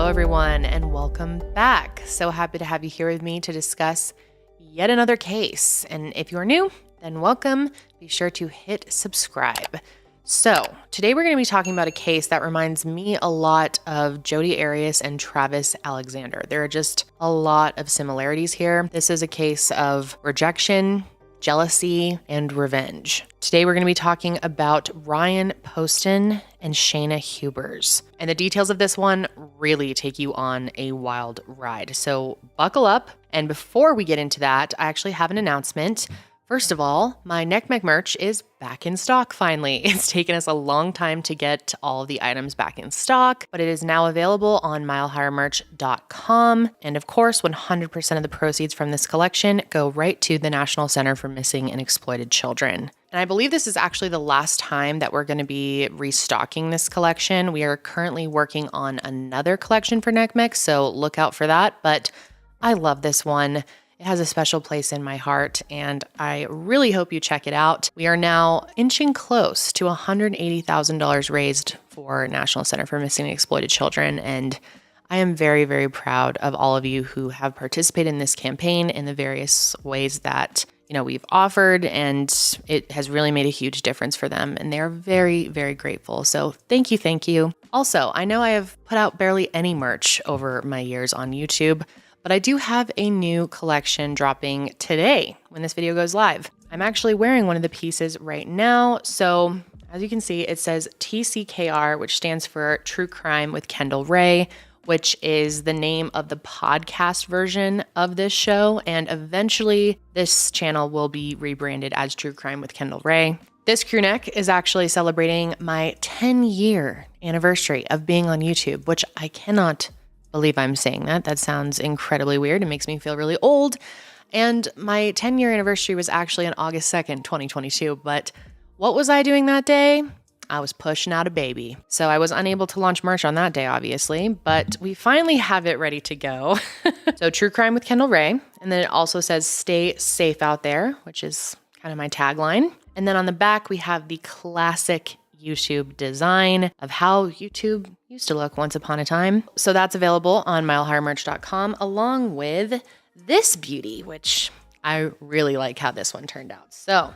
Hello, everyone, and welcome back. So happy to have you here with me to discuss yet another case. And if you're new, then welcome. Be sure to hit subscribe. So today we're going to be talking about a case that reminds me a lot of Jodi Arias and Travis Alexander. There are just a lot of similarities here. This is a case of rejection, jealousy, and revenge. Today we're going to be talking about Ryan Poston and Shayna Hubers. And the details of this one really take you on a wild ride. So buckle up. And before we get into that, I actually have an announcement. First of all, my NECMEC merch is back in stock finally. It's taken us a long time to get all of the items back in stock, but it is now available on milehighermerch.com. And of course, 100% of the proceeds from this collection go right to the National Center for Missing and Exploited Children. And I believe this is actually the last time that we're going to be restocking this collection. We are currently working on another collection for NECMEC, so look out for that. But I love this one. It has a special place in my heart, and I really hope you check it out. We are now inching close to $180,000 raised for National Center for Missing and Exploited Children, and I am very, very proud of all of you who have participated in this campaign in the various ways that we've offered, and it has really made a huge difference for them, and they're very, very grateful. So thank you, thank you. Also, I know I have put out barely any merch over my years on YouTube, but I do have a new collection dropping today when this video goes live. I'm actually wearing one of the pieces right now. So as you can see, it says TCKR, which stands for True Crime with Kendall Rae, which is the name of the podcast version of this show. And eventually this channel will be rebranded as True Crime with Kendall Rae. This crew neck is actually celebrating my 10-year anniversary of being on YouTube, which I cannot believe I'm saying that. That sounds incredibly weird. It makes me feel really old. And my 10-year anniversary was actually on August 2nd, 2022. But what was I doing that day? I was pushing out a baby. So I was unable to launch merch on that day, obviously, but we finally have it ready to go. So True Crime with Kendall Rae. And then it also says stay safe out there, which is kind of my tagline. And then on the back, we have the classic YouTube design of how YouTube used to look once upon a time. So that's available on milehighermerch.com along with this beauty, which I really like how this one turned out. So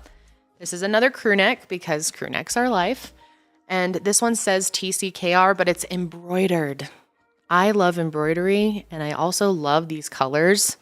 this is another crew neck because crew necks are life. And this one says TCKR, but it's embroidered. I love embroidery and I also love these colors.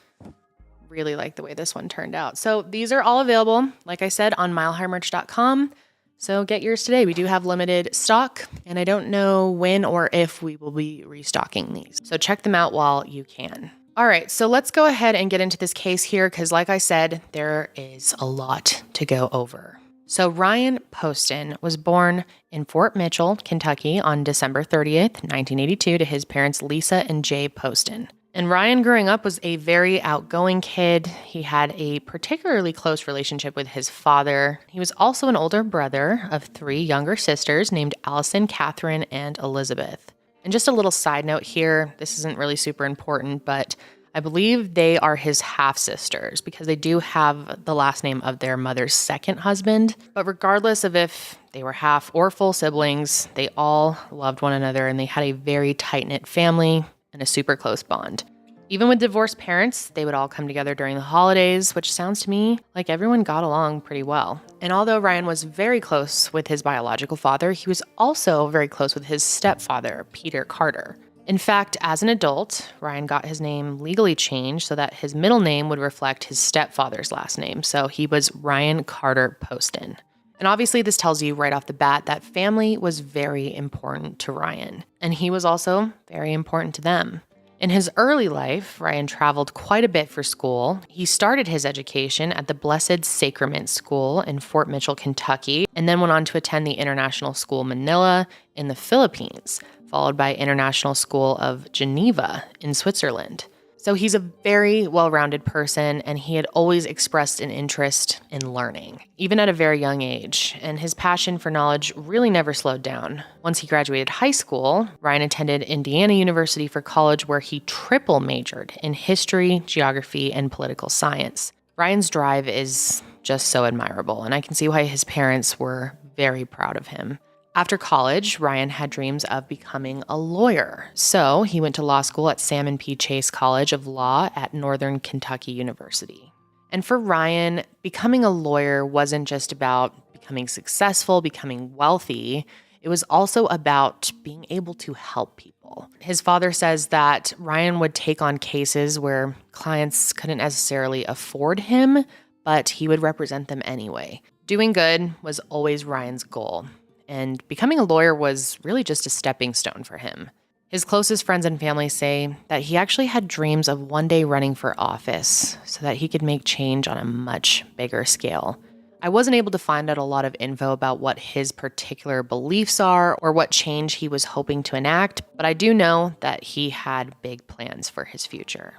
Really like the way this one turned out. So these are all available, like I said, on milehighermerch.com. So get yours today. We do have limited stock, and I don't know when or if we will be restocking these. So check them out while you can. All right, so let's go ahead and get into this case here because like I said, there is a lot to go over. So Ryan Poston was born in Fort Mitchell, Kentucky on December 30th, 1982 to his parents Lisa and Jay Poston. And Ryan growing up was a very outgoing kid. He had a particularly close relationship with his father. He was also an older brother of 3 younger sisters named Allison, Catherine, and Elizabeth. And just a little side note here, this isn't really super important, but I believe they are his half-sisters because they do have the last name of their mother's second husband. But regardless of if they were half or full siblings, they all loved one another and they had a very tight-knit family and a super close bond. Even with divorced parents, they would all come together during the holidays, which sounds to me like everyone got along pretty well. And although Ryan was very close with his biological father, he was also very close with his stepfather, Peter Carter. In fact, as an adult, Ryan got his name legally changed so that his middle name would reflect his stepfather's last name. So he was Ryan Carter Poston. And obviously this tells you right off the bat that family was very important to Ryan. And he was also very important to them. In his early life, Ryan traveled quite a bit for school. He started his education at the Blessed Sacrament School in Fort Mitchell, Kentucky, and then went on to attend the International School Manila in the Philippines, followed by International School of Geneva in Switzerland. So he's a very well-rounded person, and he had always expressed an interest in learning, even at a very young age, and his passion for knowledge really never slowed down. Once he graduated high school, Ryan attended Indiana University for college, where he triple majored in history, geography, and political science. Ryan's drive is just so admirable, and I can see why his parents were very proud of him. After college, Ryan had dreams of becoming a lawyer. So he went to law school at Salmon P. Chase College of Law at Northern Kentucky University. And for Ryan, becoming a lawyer wasn't just about becoming successful, becoming wealthy. It was also about being able to help people. His father says that Ryan would take on cases where clients couldn't necessarily afford him, but he would represent them anyway. Doing good was always Ryan's goal, and becoming a lawyer was really just a stepping stone for him. His closest friends and family say that he actually had dreams of one day running for office so that he could make change on a much bigger scale. I wasn't able to find out a lot of info about what his particular beliefs are or what change he was hoping to enact, but I do know that he had big plans for his future.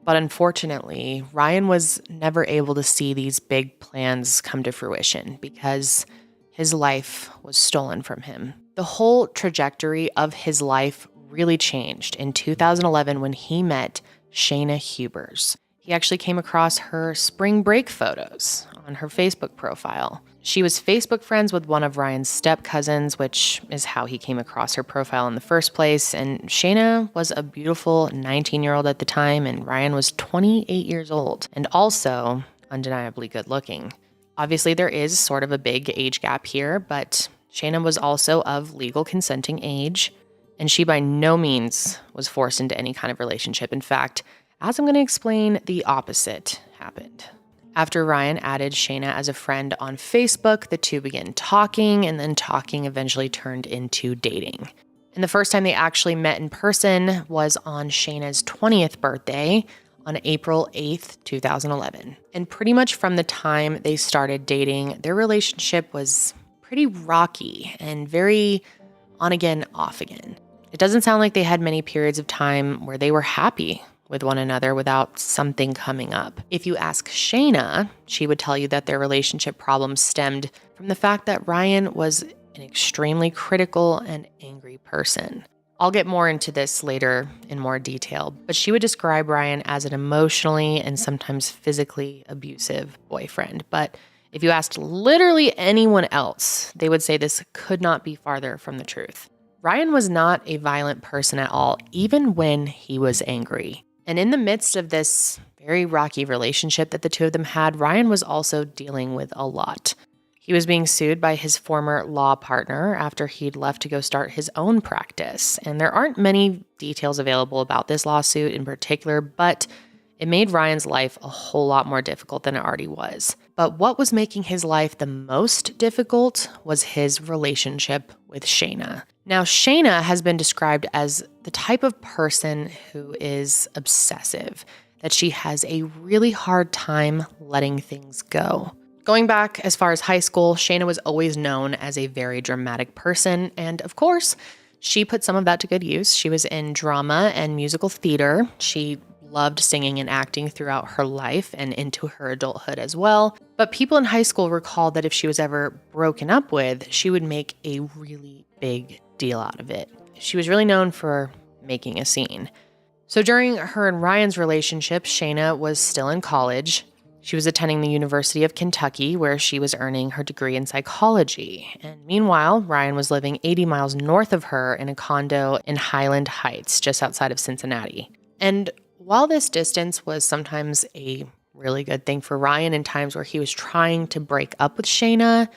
But unfortunately, Ryan was never able to see these big plans come to fruition because his life was stolen from him. The whole trajectory of his life really changed in 2011 when he met Shayna Hubers. He actually came across her spring break photos on her Facebook profile. She was Facebook friends with one of Ryan's step cousins, which is how he came across her profile in the first place. And Shayna was a beautiful 19-year-old at the time, and Ryan was 28 years old and also undeniably good looking. Obviously, there is sort of a big age gap here, but Shayna was also of legal consenting age, and she by no means was forced into any kind of relationship. In fact, as I'm going to explain, the opposite happened. After Ryan added Shayna as a friend on Facebook, the two began talking, and then talking eventually turned into dating. And the first time they actually met in person was on Shayna's 20th birthday on April 8th, 2011. And pretty much from the time they started dating, their relationship was pretty rocky and very on again, off again. It doesn't sound like they had many periods of time where they were happy with one another without something coming up. If you ask Shayna, she would tell you that their relationship problems stemmed from the fact that Ryan was an extremely critical and angry person. I'll get more into this later in more detail, but she would describe Ryan as an emotionally and sometimes physically abusive boyfriend. But if you asked literally anyone else, they would say this could not be farther from the truth. Ryan was not a violent person at all, even when he was angry. And in the midst of this very rocky relationship that the two of them had, Ryan was also dealing with a lot. He was being sued by his former law partner after he'd left to go start his own practice. And there aren't many details available about this lawsuit in particular, but it made Ryan's life a whole lot more difficult than it already was. But what was making his life the most difficult was his relationship with Shayna. Now, Shayna has been described as the type of person who is obsessive, that she has a really hard time letting things go. Going back as far as high school, Shayna was always known as a very dramatic person, and of course, she put some of that to good use. She was in drama and musical theater. She loved singing and acting throughout her life and into her adulthood as well. But people in high school recalled that if she was ever broken up with, she would make a really big deal out of it. She was really known for making a scene. So during her and Ryan's relationship, Shayna was still in college. She was attending the University of Kentucky, where she was earning her degree in psychology. And meanwhile, Ryan was living 80 miles north of her in a condo in Highland Heights, just outside of Cincinnati. And while this distance was sometimes a really good thing for Ryan in times where he was trying to break up with Shayna,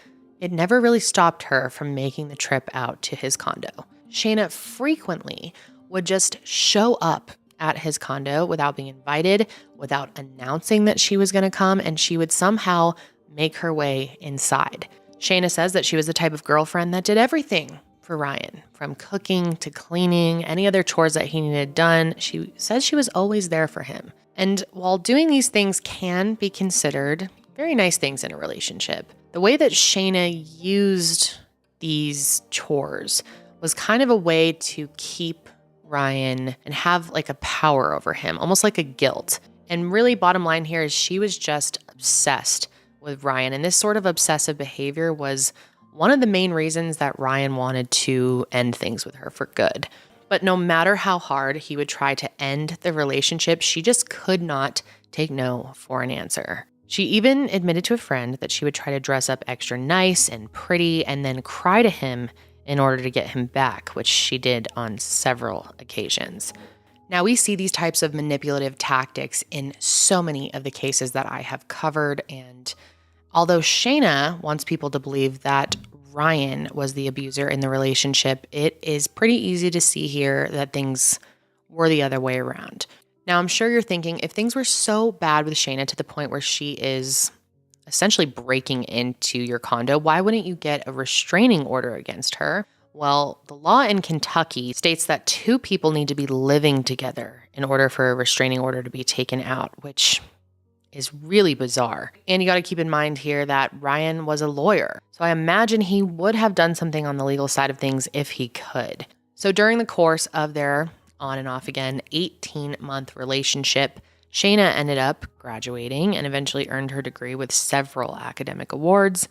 it never really stopped her from making the trip out to his condo. Shayna frequently would just show up at his condo without being invited, without announcing that she was going to come, and she would somehow make her way inside. Shayna says that she was the type of girlfriend that did everything for Ryan, from cooking to cleaning, any other chores that he needed done. She says she was always there for him. And while doing these things can be considered very nice things in a relationship, the way that Shayna used these chores was kind of a way to keep Ryan and have like a power over him, almost like a guilt. And really, bottom line here is she was just obsessed with Ryan. And this sort of obsessive behavior was one of the main reasons that Ryan wanted to end things with her for good. But no matter how hard he would try to end the relationship, she just could not take no for an answer. She even admitted to a friend that she would try to dress up extra nice and pretty and then cry to him in order to get him back, which she did on several occasions. Now, we see these types of manipulative tactics in so many of the cases that I have covered, and although Shayna wants people to believe that Ryan was the abuser in the relationship, it is pretty easy to see here that things were the other way around. Now, I'm sure you're thinking, if things were so bad with Shayna to the point where she is essentially breaking into your condo, why wouldn't you get a restraining order against her? Well, the law in Kentucky states that two people need to be living together in order for a restraining order to be taken out, which is really bizarre. And you got to keep in mind here that Ryan was a lawyer. So I imagine he would have done something on the legal side of things if he could. So during the course of their on and off again 18-month relationship, Shayna ended up graduating and eventually earned her degree with several academic awards.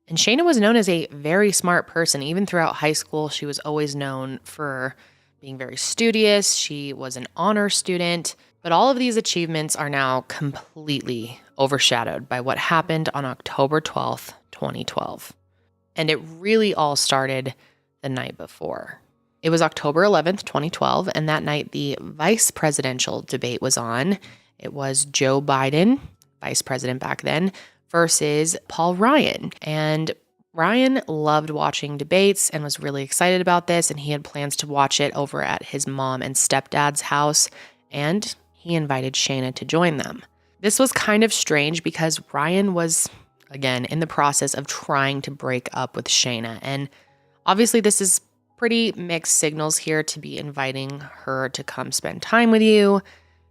And Shayna was known as a very smart person. Even throughout high school, she was always known for being very studious. She was an honor student. But all of these achievements are now completely overshadowed by what happened on October 12th, 2012. And it really all started the night before. It was October 11th, 2012, and that night the vice presidential debate was on. It was Joe Biden, vice president back then, versus Paul Ryan. And Ryan loved watching debates and was really excited about this, and he had plans to watch it over at his mom and stepdad's house, and he invited Shayna to join them. This was kind of strange because Ryan was, again, in the process of trying to break up with Shayna, and obviously this is pretty mixed signals here to be inviting her to come spend time with you.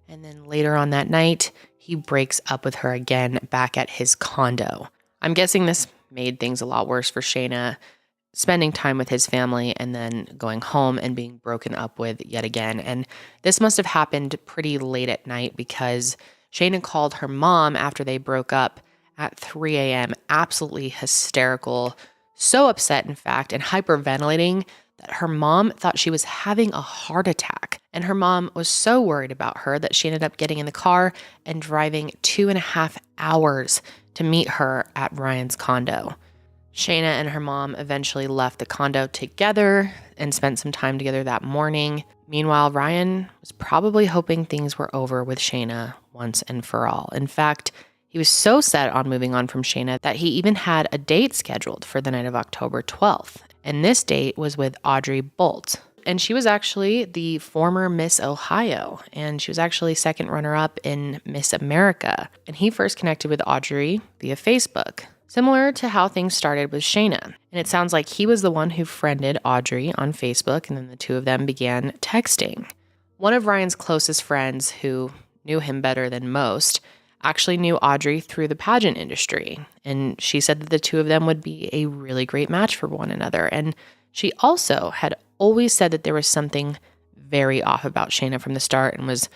And then later on that night, he breaks up with her again back at his condo. I'm guessing this made things a lot worse for Shayna, spending time with his family and then going home and being broken up with yet again. And this must have happened pretty late at night because Shayna called her mom after they broke up at 3 a.m., absolutely hysterical, so upset, in fact, and hyperventilating that her mom thought she was having a heart attack. And her mom was so worried about her that she ended up getting in the car and driving 2.5 hours to meet her at Ryan's condo. Shayna and her mom eventually left the condo together and spent some time together that morning. Meanwhile, Ryan was probably hoping things were over with Shayna once and for all. In fact, he was so set on moving on from Shayna that he even had a date scheduled for the night of October 12th. And this date was with Audrey Bolt. And she was actually the former Miss Ohio. And she was actually second runner-up in Miss America. And he first connected with Audrey via Facebook, similar to how things started with Shayna. And it sounds like he was the one who friended Audrey on Facebook, and then the two of them began texting. One of Ryan's closest friends, who knew him better than most, actually knew Audrey through the pageant industry. And she said that the two of them would be a really great match for one another. And she also had always said that there was something very off about Shayna from the start and was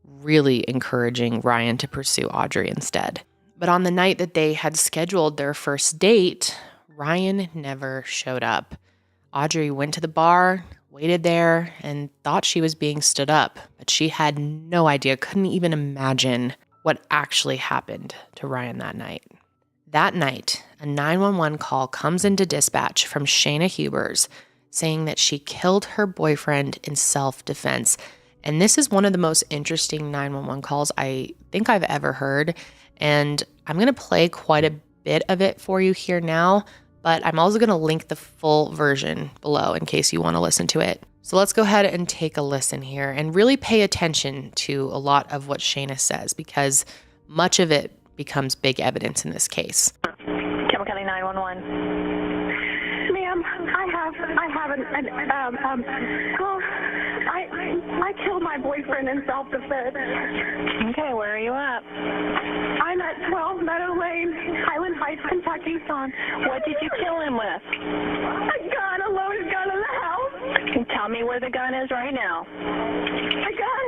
really encouraging Ryan to pursue Audrey instead. But on the night that they had scheduled their first date, Ryan never showed up. Audrey went to the bar, waited there, and thought she was being stood up, but she had no idea, couldn't even imagine what actually happened to Ryan that night. That night, a 911 call comes into dispatch from Shayna Hubers saying that she killed her boyfriend in self-defense. And this is one of the most interesting 911 calls I think I've ever heard. And I'm going to play quite a bit of it for you here now, but I'm also going to link the full version below in case you want to listen to it. So let's go ahead and take a listen here and really pay attention to a lot of what Shayna says, because much of it becomes big evidence in this case. Campbell County 911. Ma'am, I killed my boyfriend in self-defense. Okay, where are you at? I'm at 12 Meadow Lane, Highland Heights, Kentucky. What did you kill him with? A loaded gun in the house. Tell me where the gun is right now. The gun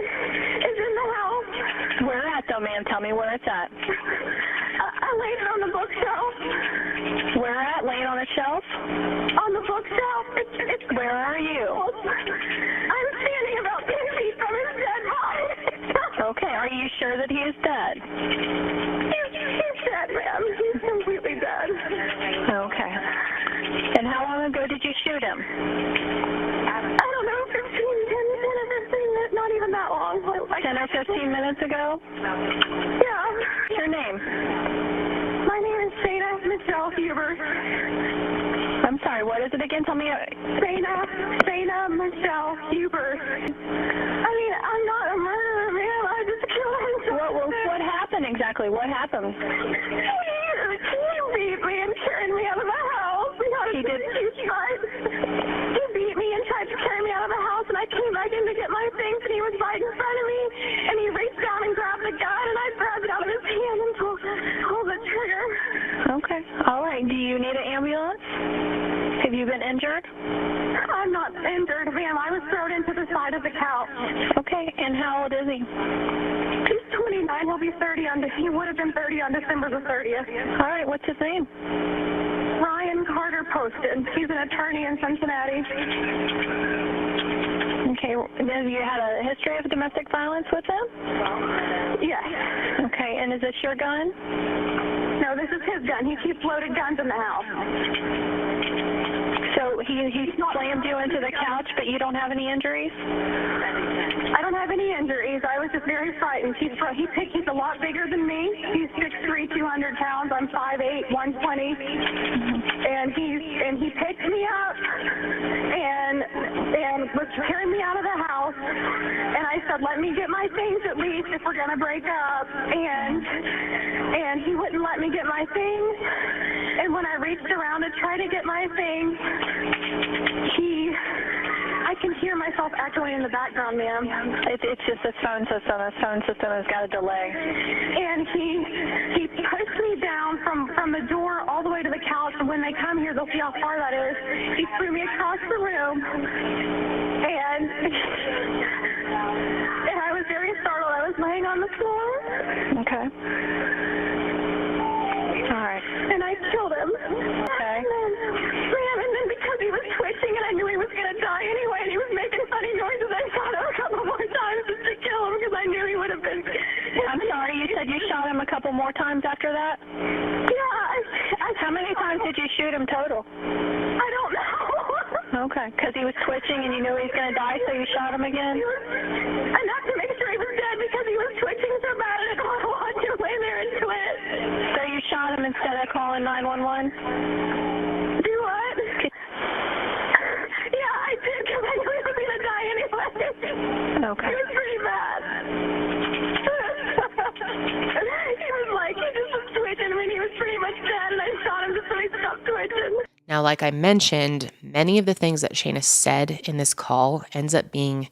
is in the house. Where at though, ma'am? Tell me where it's at. I laid it on the bookshelf. Where at? Laying on a shelf? On the bookshelf. Where are you? I'm standing about 10 feet from his dead body. Okay, are you sure that he is dead? He's dead, ma'am. He's completely dead. Okay. And how long ago did you shoot him? I don't know, 10 or 15 minutes, not even that long. 10 or 15 minutes ago? Yeah. What's your name? My name is Shana Michelle Huber. I'm sorry, what is it again? Tell me. Shana Michelle Huber. I mean, I'm not a murderer, man. I just killed him. What happened exactly? What happened? He beat me and carried me out of the house. He did? He beat me and tried to carry me out of the house, and I came back in to get my things, and he was right in front of me, and he reached down and grabbed the gun, and I grabbed it out of his hand and pulled the trigger. Okay. All right. Do you need an ambulance? Have you been injured? I'm not injured, ma'am. I was thrown into the side of the couch. Okay. And how old is he? He's 29. He'll be 30 he would have been 30 on December the 30th. All right. What's his name? Ryan Poston. He's an attorney in Cincinnati. Okay. Have you had a history of domestic violence with him? Yes. Okay. And is this your gun? No, this is his gun. He keeps loaded guns in the house. So he slammed you into the couch, but you don't have any injuries? I don't have any injuries. I was just very frightened. He's a lot bigger than me. He's 6'3", 200 pounds. I'm 5'8", 120. And he picked me up and was carrying me out of the house. And I said, let me get my things at least if we're gonna break up. And he wouldn't let me get my things. And when I reached around to try to get my things, I can hear myself echoing in the background, ma'am. It's just a phone system. A phone system has got a delay. And he pushed me down from the door all the way to the couch. And when they come here, they'll see how far that is. He threw me across the room. And I was very startled. I was laying on the floor. Okay. All right. And I killed him. Okay. And then because he was twitching and I knew he was going to die anyway, and he was making funny noises, I shot him a couple more times just to kill him because I knew he would have been. I'm sorry, you said you shot him a couple more times after that? Yeah. How many times did you shoot him total? I don't know. Okay, because he was twitching and you knew he was going to die, so you shot him again? Enough to make sure he was dead because he was twitching so bad and I didn't want to watch him lay there and twitch. So you shot him instead of calling 911? Do what? Yeah, I did because I knew he was going to die anyway. Okay. It was pretty bad. He just was twitching. I mean, he was pretty much dead, and I shot him just so he stopped twitching. Now, like I mentioned, many of the things that Shana said in this call ends up being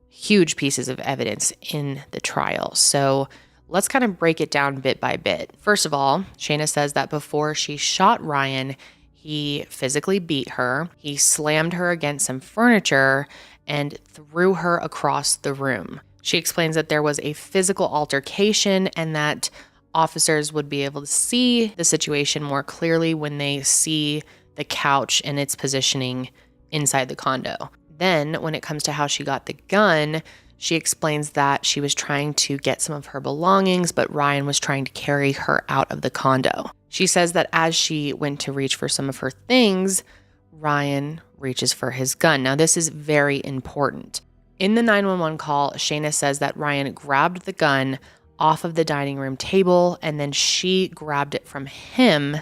huge pieces of evidence in the trial. So let's kind of break it down bit by bit. First of all, Shana says that before she shot Ryan, he physically beat her. He slammed her against some furniture and threw her across the room. She explains that there was a physical altercation and that officers would be able to see the situation more clearly when they see the couch and its positioning inside the condo. Then, when it comes to how she got the gun, she explains that she was trying to get some of her belongings, but Ryan was trying to carry her out of the condo. She says that as she went to reach for some of her things, Ryan reaches for his gun. Now, this is very important. In the 911 call, Shana says that Ryan grabbed the gun off of the dining room table, and then she grabbed it from him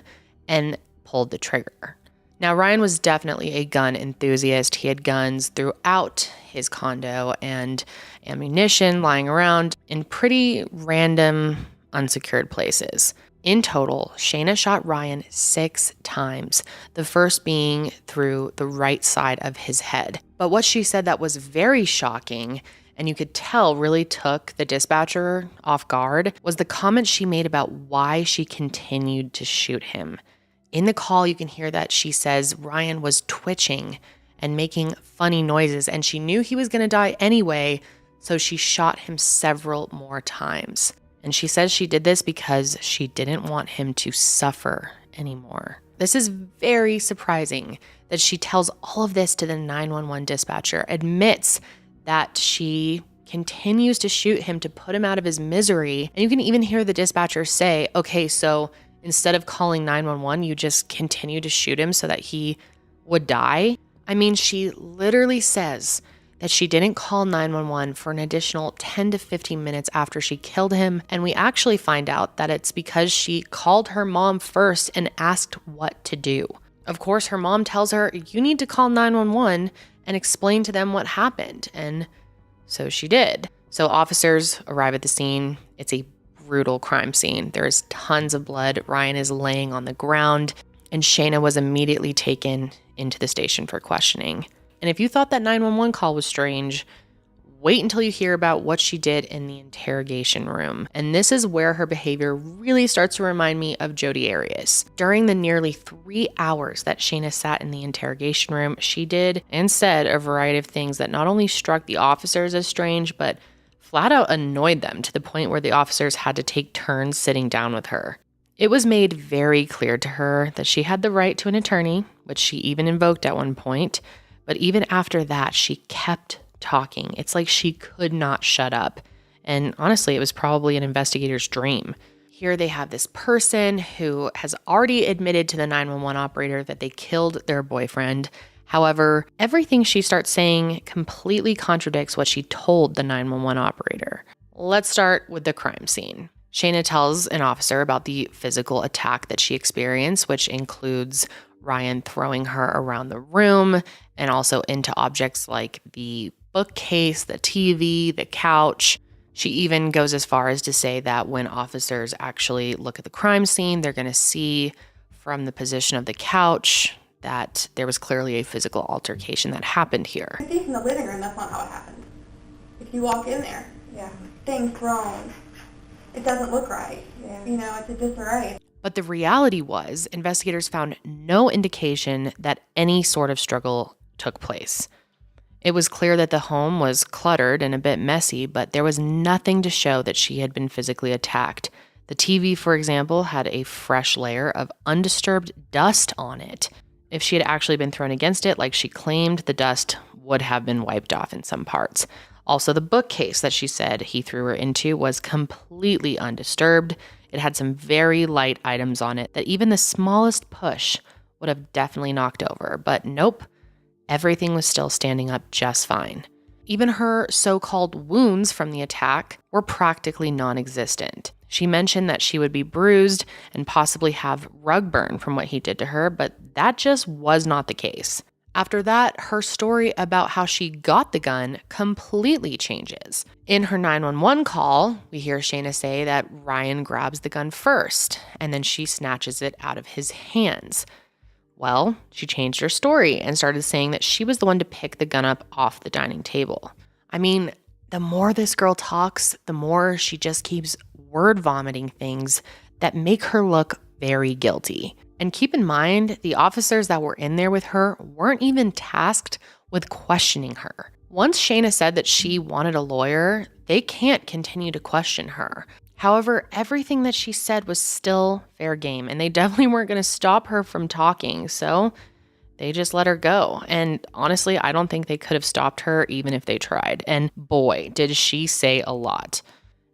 and pulled the trigger. Now, Ryan was definitely a gun enthusiast. He had guns throughout his condo and ammunition lying around in pretty random, unsecured places. In total, Shana shot Ryan 6 times, the first being through the right side of his head. But what she said that was very shocking, and you could tell really took the dispatcher off guard, was the comment she made about why she continued to shoot him. In the call, you can hear that she says Ryan was twitching and making funny noises, and she knew he was going to die anyway, so she shot him several more times. And she says she did this because she didn't want him to suffer anymore. This is very surprising that she tells all of this to the 911 dispatcher, admits that she continues to shoot him to put him out of his misery. And you can even hear the dispatcher say, okay, so instead of calling 911, you just continue to shoot him so that he would die. I mean, she literally says that she didn't call 911 for an additional 10 to 15 minutes after she killed him. And we actually find out that it's because she called her mom first and asked what to do. Of course, her mom tells her, you need to call 911 and explain to them what happened. And so she did. So officers arrive at the scene. It's a brutal crime scene. There's tons of blood. Ryan is laying on the ground, and Shayna was immediately taken into the station for questioning. And if you thought that 911 call was strange, wait until you hear about what she did in the interrogation room. And this is where her behavior really starts to remind me of Jodi Arias. During the nearly 3 hours that Shayna sat in the interrogation room, she did and said a variety of things that not only struck the officers as strange, but flat out annoyed them to the point where the officers had to take turns sitting down with her. It was made very clear to her that she had the right to an attorney, which she even invoked at one point. But even after that, she kept talking. It's like she could not shut up. And honestly, it was probably an investigator's dream. Here they have this person who has already admitted to the 911 operator that they killed their boyfriend. However, everything she starts saying completely contradicts what she told the 911 operator. Let's start with the crime scene. Shayna tells an officer about the physical attack that she experienced, which includes Ryan throwing her around the room and also into objects like the bookcase, the TV, the couch. She even goes as far as to say that when officers actually look at the crime scene, they're going to see from the position of the couch that there was clearly a physical altercation that happened here. I think in the living room, that's not how it happened. If you walk in there, things thrown, it doesn't look right. It's a disarray. But the reality was, investigators found no indication that any sort of struggle took place. It was clear that the home was cluttered and a bit messy, but there was nothing to show that she had been physically attacked. The TV, for example, had a fresh layer of undisturbed dust on it. If she had actually been thrown against it, like she claimed, the dust would have been wiped off in some parts. Also, the bookcase that she said he threw her into was completely undisturbed. It had some very light items on it that even the smallest push would have definitely knocked over. But nope, everything was still standing up just fine. Even her so-called wounds from the attack were practically non-existent. She mentioned that she would be bruised and possibly have rug burn from what he did to her, but that just was not the case. After that, her story about how she got the gun completely changes. In her 911 call, we hear Shayna say that Ryan grabs the gun first, and then she snatches it out of his hands. Well, she changed her story and started saying that she was the one to pick the gun up off the dining table. I mean, the more this girl talks, the more she just keeps word vomiting things that make her look very guilty. And keep in mind, the officers that were in there with her weren't even tasked with questioning her. Once Shayna said that she wanted a lawyer, they can't continue to question her. However, everything that she said was still fair game, and they definitely weren't going to stop her from talking, so they just let her go. And honestly, I don't think they could have stopped her even if they tried. And boy, did she say a lot.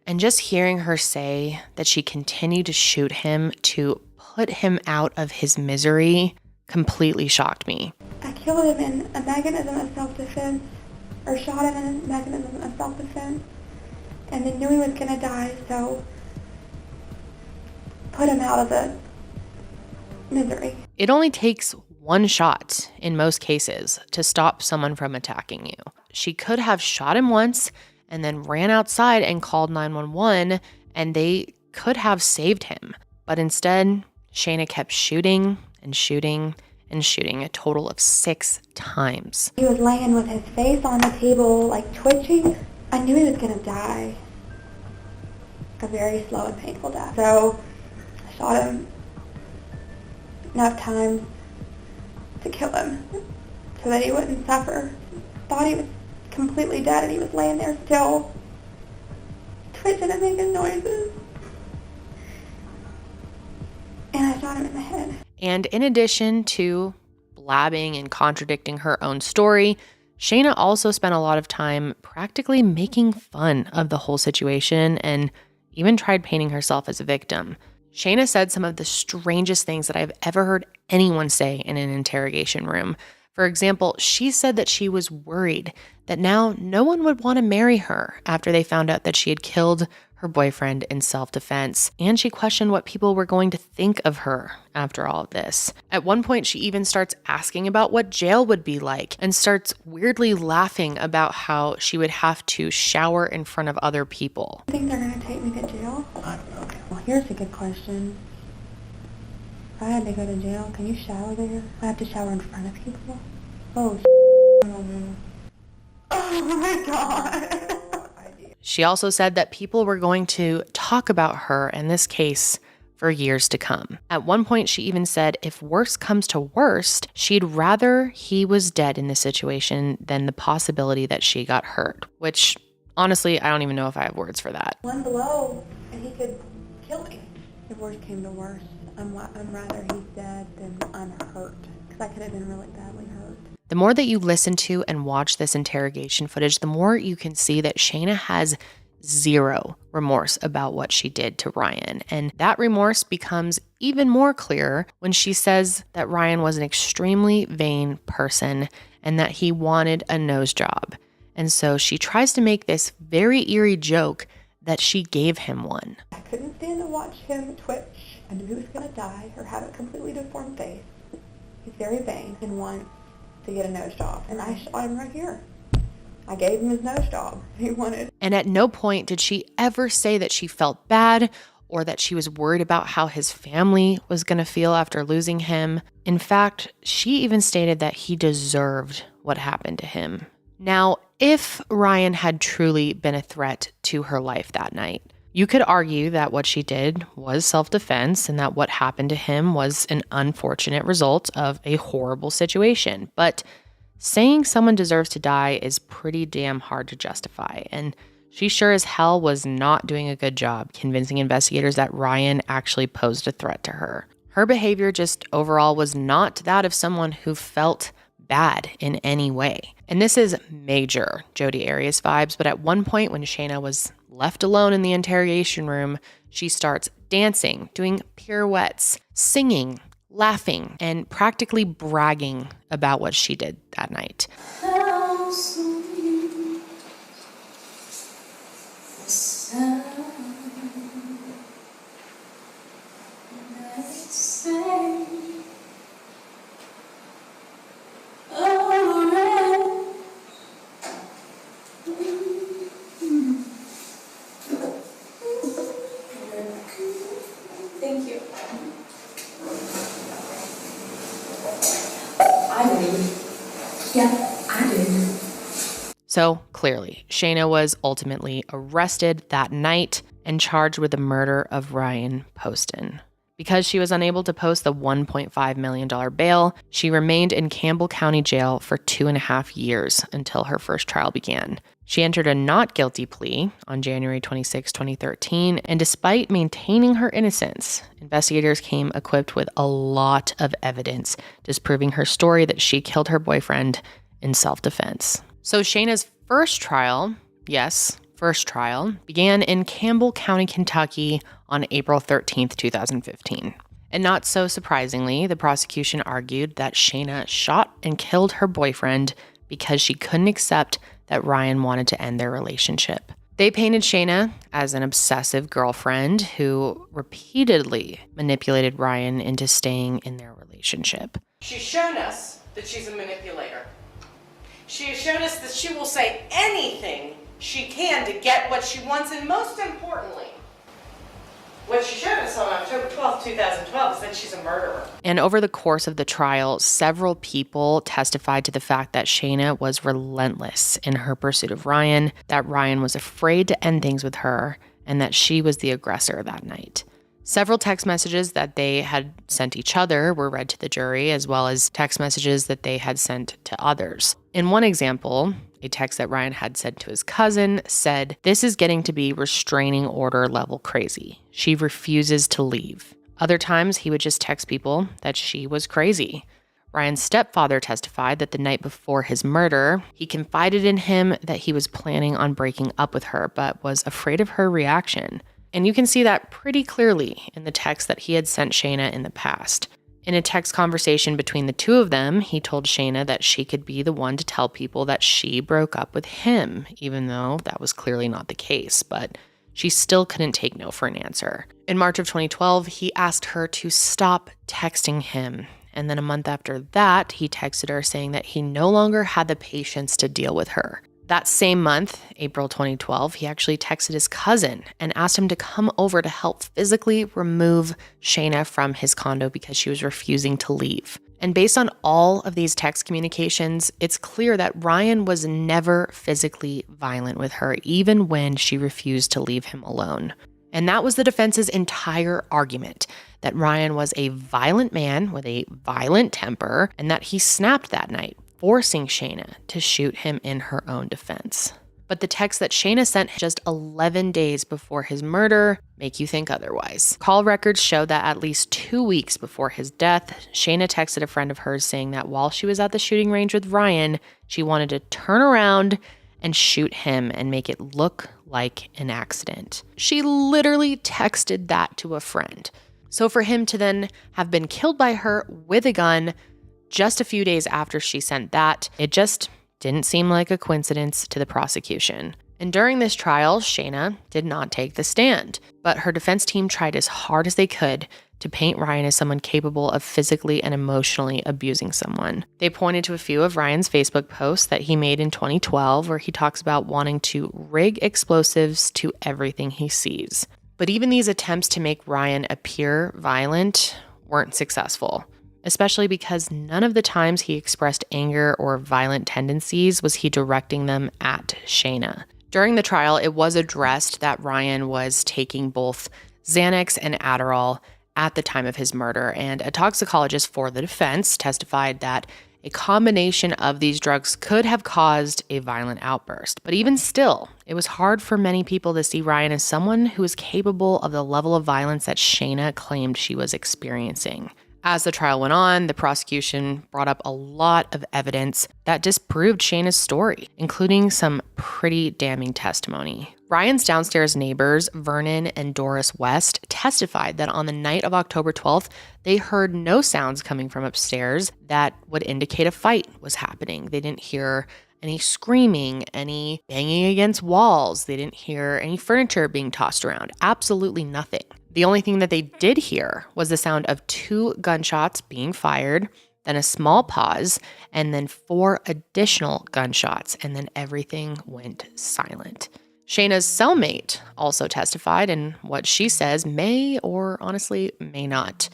And just hearing her say that she continued to shoot him to put him out of his misery completely shocked me. I killed him in a mechanism of self-defense, or shot him in a mechanism of self-defense, and they knew he was going to die, so put him out of the misery. It only takes one shot in most cases to stop someone from attacking you. She could have shot him once and then ran outside and called 911, and they could have saved him. But instead, Shayna kept shooting and shooting and shooting a total of 6 times. He was laying with his face on the table, like twitching. I knew he was going to die. A very slow and painful death. So I shot him enough times to kill him so that he wouldn't suffer. Thought he was completely dead, and he was laying there still, twitching and making noises. And I shot him in the head. And in addition to blabbing and contradicting her own story, Shayna also spent a lot of time practically making fun of the whole situation and even tried painting herself as a victim. Shayna said some of the strangest things that I've ever heard anyone say in an interrogation room. For example, she said that she was worried that now no one would want to marry her after they found out that she had killed her boyfriend in self-defense, and she questioned what people were going to think of her after all of this. At one point, she even starts asking about what jail would be like and starts weirdly laughing about how she would have to shower in front of other people. You think they're going to take me to jail? I don't know. Well, here's a good question. If I had to go to jail, can you shower there? I have to shower in front of people? Oh, oh my God. She also said that people were going to talk about her and this case for years to come. At one point, she even said if worse comes to worst, she'd rather he was dead in this situation than the possibility that she got hurt, which honestly, I don't even know if I have words for that. One blow and he could kill me. If worse came to worst, I'm rather he's dead than I'm hurt, because I could have been really badly hurt. The more that you listen to and watch this interrogation footage, the more you can see that Shayna has zero remorse about what she did to Ryan. And that remorse becomes even more clear when she says that Ryan was an extremely vain person and that he wanted a nose job. And so she tries to make this very eerie joke that she gave him one. I couldn't stand to watch him twitch. I knew he was going to die or have a completely deformed face. He's very vain and wants to get a nose job. And I shot him right here. I gave him his nose job he wanted. And at no point did she ever say that she felt bad or that she was worried about how his family was going to feel after losing him. In fact, she even stated that he deserved what happened to him. Now, if Ryan had truly been a threat to her life that night, you could argue that what she did was self-defense and that what happened to him was an unfortunate result of a horrible situation. But saying someone deserves to die is pretty damn hard to justify. And she sure as hell was not doing a good job convincing investigators that Ryan actually posed a threat to her. Her behavior just overall was not that of someone who felt bad in any way. And this is major Jodi Arias vibes, but at one point when Shayna was left alone in the interrogation room, she starts dancing, doing pirouettes, singing, laughing, and practically bragging about what she did that night. How sweet the sound they say, oh, thank you. I did. Yeah, I did. So clearly, Shayna was ultimately arrested that night and charged with the murder of Ryan Poston. Because she was unable to post the $1.5 million bail, she remained in Campbell County Jail for 2.5 years until her first trial began. She entered a not guilty plea on January 26, 2013, and despite maintaining her innocence, investigators came equipped with a lot of evidence disproving her story that she killed her boyfriend in self-defense. So Shayna's first trial, yes, first trial, began in Campbell County, Kentucky on April 13th, 2015. And not so surprisingly, the prosecution argued that Shayna shot and killed her boyfriend because she couldn't accept that Ryan wanted to end their relationship. They painted Shayna as an obsessive girlfriend who repeatedly manipulated Ryan into staying in their relationship. She's shown us that she's a manipulator. She has shown us that she will say anything she can to get what she wants, and most importantly, what she showed us on October 12th, 2012 is that she's a murderer. And over the course of the trial, several people testified to the fact that Shayna was relentless in her pursuit of Ryan, that Ryan was afraid to end things with her, and that she was the aggressor that night. Several text messages that they had sent each other were read to the jury, as well as text messages that they had sent to others. In one example, a text that Ryan had sent to his cousin said, "This is getting to be restraining order level crazy. She refuses to leave." Other times, he would just text people that she was crazy. Ryan's stepfather testified that the night before his murder, he confided in him that he was planning on breaking up with her, but was afraid of her reaction. And you can see that pretty clearly in the text that he had sent Shayna in the past. In a text conversation between the two of them, he told Shayna that she could be the one to tell people that she broke up with him, even though that was clearly not the case, but she still couldn't take no for an answer. In March of 2012, he asked her to stop texting him. And then a month after that, he texted her saying that he no longer had the patience to deal with her. That same month, April 2012, he actually texted his cousin and asked him to come over to help physically remove Shayna from his condo because she was refusing to leave. And based on all of these text communications, it's clear that Ryan was never physically violent with her, even when she refused to leave him alone. And that was the defense's entire argument, that Ryan was a violent man with a violent temper and that he snapped that night, forcing Shayna to shoot him in her own defense. But the text that Shayna sent just 11 days before his murder make you think otherwise. Call records show that at least 2 weeks before his death, Shayna texted a friend of hers saying that while she was at the shooting range with Ryan, she wanted to turn around and shoot him and make it look like an accident. She literally texted that to a friend. So for him to then have been killed by her with a gun just a few days after she sent that, it just didn't seem like a coincidence to the prosecution. And during this trial, Shayna did not take the stand, but her defense team tried as hard as they could to paint Ryan as someone capable of physically and emotionally abusing someone. They pointed to a few of Ryan's Facebook posts that he made in 2012, where he talks about wanting to rig explosives to everything he sees. But even these attempts to make Ryan appear violent weren't successful, especially because none of the times he expressed anger or violent tendencies was he directing them at Shayna. During the trial, it was addressed that Ryan was taking both Xanax and Adderall at the time of his murder, and a toxicologist for the defense testified that a combination of these drugs could have caused a violent outburst. But even still, it was hard for many people to see Ryan as someone who was capable of the level of violence that Shayna claimed she was experiencing. As the trial went on, the prosecution brought up a lot of evidence that disproved Shayna's story, including some pretty damning testimony. Ryan's downstairs neighbors, Vernon and Doris West, testified that on the night of October 12th, they heard no sounds coming from upstairs that would indicate a fight was happening. They didn't hear any screaming, any banging against walls. They didn't hear any furniture being tossed around. Absolutely nothing. The only thing that they did hear was the sound of 2 gunshots being fired, then a small pause, and then 4 additional gunshots, and then everything went silent. Shayna's cellmate also testified, and what she says may or honestly may not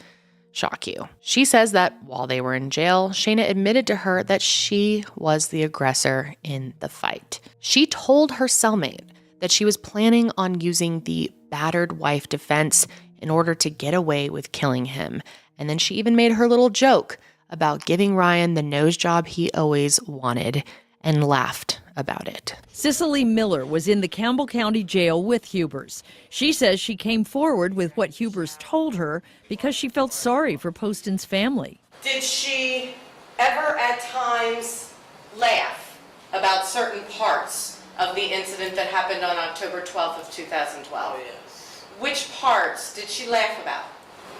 shock you. She says that while they were in jail, Shayna admitted to her that she was the aggressor in the fight. She told her cellmate that she was planning on using the battered wife defense in order to get away with killing him. And then she even made her little joke about giving Ryan the nose job he always wanted and laughed about it. Cicely Miller was in the Campbell County Jail with Hubers. She says she came forward with what Hubers told her because she felt sorry for Poston's family. Did she ever at times laugh about certain parts of the incident that happened on October 12th of 2012? Oh, yes. Which parts did she laugh about?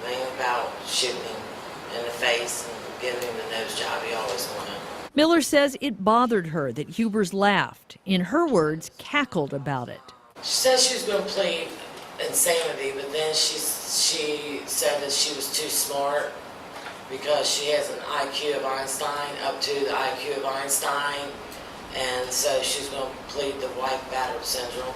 The thing about shooting him in the face and giving him the nose job he always wanted. Miller says it bothered her that Hubers laughed, in her words, cackled about it. She said she was going to plead insanity, but then she said that she was too smart because she has an IQ of Einstein, up to the IQ of Einstein, and so she was going to plead the wife battered syndrome.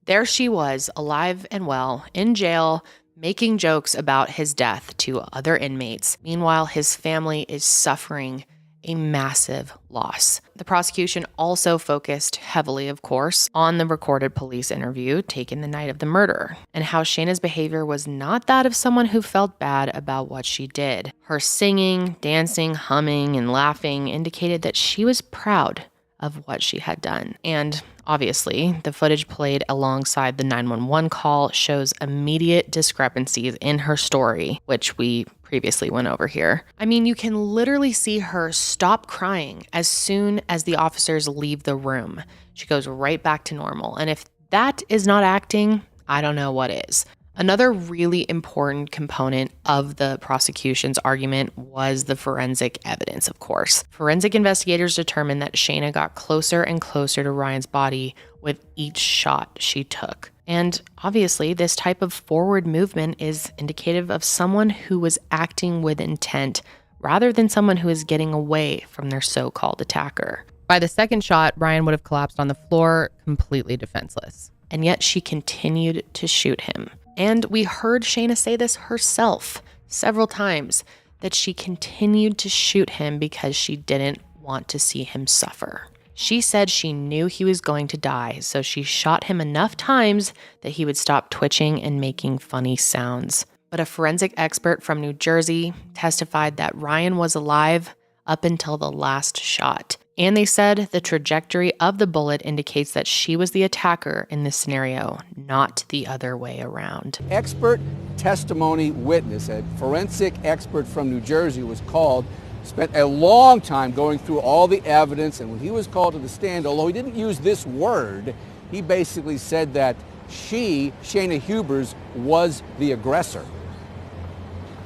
There she was, alive and well, in jail, making jokes about his death to other inmates. Meanwhile, his family is suffering a massive loss. The prosecution also focused heavily, of course, on the recorded police interview taken the night of the murder and how Shayna's behavior was not that of someone who felt bad about what she did. Her singing, dancing, humming, and laughing indicated that she was proud of what she had done. And obviously, the footage played alongside the 911 call shows immediate discrepancies in her story, which we previously went over here. I mean, you can literally see her stop crying as soon as the officers leave the room. She goes right back to normal. And if that is not acting, I don't know what is. Another really important component of the prosecution's argument was the forensic evidence, of course. Forensic investigators determined that Shayna got closer and closer to Ryan's body with each shot she took. And obviously, this type of forward movement is indicative of someone who was acting with intent rather than someone who is getting away from their so-called attacker. By the second shot, Ryan would have collapsed on the floor, completely defenseless. And yet she continued to shoot him. And we heard Shayna say this herself several times, that she continued to shoot him because she didn't want to see him suffer. She said she knew he was going to die, so she shot him enough times that he would stop twitching and making funny sounds. But a forensic expert from New Jersey testified that Ryan was alive up until the last shot. And they said the trajectory of the bullet indicates that she was the attacker in this scenario, not the other way around. Expert testimony witness, a forensic expert from New Jersey was called, spent a long time going through all the evidence, and when he was called to the stand, although he didn't use this word, he basically said that she, Shayna Hubers, was the aggressor.